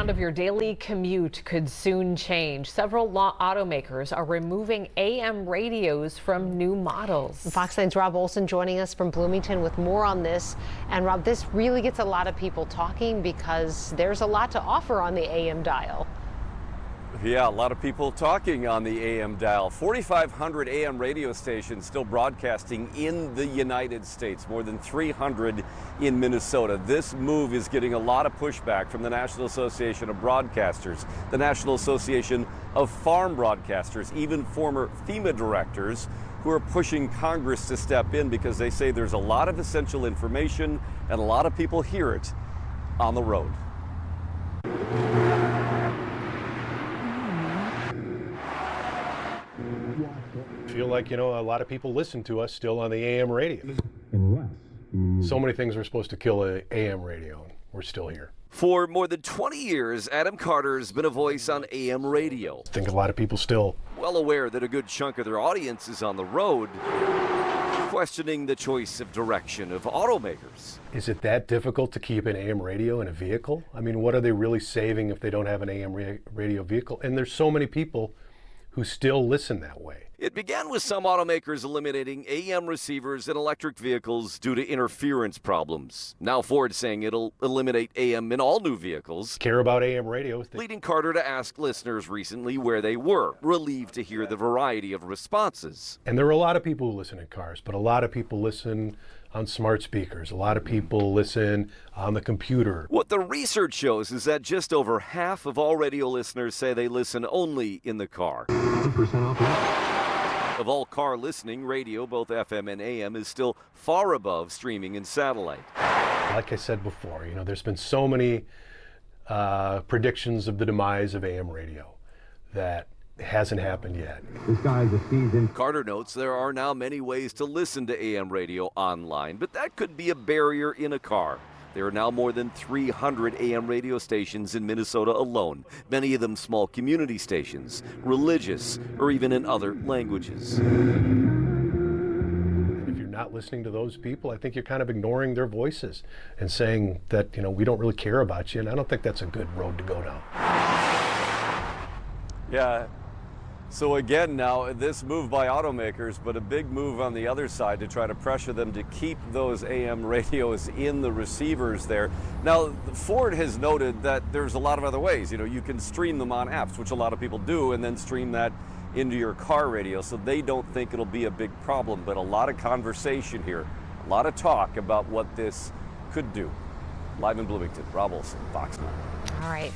sound of your daily commute could soon change. Several automakers are removing AM radios from new models. Fox 9's Rob Olson joining us from Bloomington with more on this. And Rob, this really gets a lot of people talking because there's a lot to offer on the AM dial. Yeah, a lot of people talking on the AM dial. 4,500 AM radio stations still broadcasting in the United States, more than 300 in Minnesota. This move is getting a lot of pushback from the National Association of Broadcasters, the National Association of Farm Broadcasters, even former FEMA directors who are pushing Congress to step in because they say there's a lot of essential information and a lot of people hear it on the road. Feel like, a lot of people listen to us still on the AM radio. So many things are supposed to kill a AM radio, and we're still here. For more than 20 years, Adam Carter's been a voice on AM radio. I think a lot of people still well aware that a good chunk of their audience is on the road, questioning the choice of direction of automakers. Is it that difficult to keep an AM radio in a vehicle? I mean, what are they really saving if they don't have an AM radio vehicle? And there's so many people who still listen that way. It began with some automakers eliminating AM receivers in electric vehicles due to interference problems. Now Ford's saying it'll eliminate AM in all new vehicles. Care about AM radios. Leading Carter to ask listeners recently where they were, relieved to hear the variety of responses. And there are a lot of people who listen in cars, but a lot of people listen on smart speakers. A lot of people listen on the computer. What the research shows is that just over half of all radio listeners say they listen only in the car. 10% off. Of all car listening, radio, both FM and AM, is still far above streaming and satellite. Like I said before, there's been so many predictions of the demise of AM radio that hasn't happened yet. This guy's a seasoned. Carter notes there are now many ways to listen to AM radio online, but that could be a barrier in a car. There are now more than 300 AM radio stations in Minnesota alone, many of them small community stations, religious, or even in other languages. If you're not listening to those people, I think you're kind of ignoring their voices and saying that, we don't really care about you, and I don't think that's a good road to go down. Yeah. So again, now this move by automakers, but a big move on the other side to try to pressure them to keep those AM radios in the receivers there. Now, Ford has noted that there's a lot of other ways. You can stream them on apps, which a lot of people do, and then stream that into your car radio. So they don't think it'll be a big problem, but a lot of conversation here, a lot of talk about what this could do. Live in Bloomington, Rob Olson, Fox 9. All right.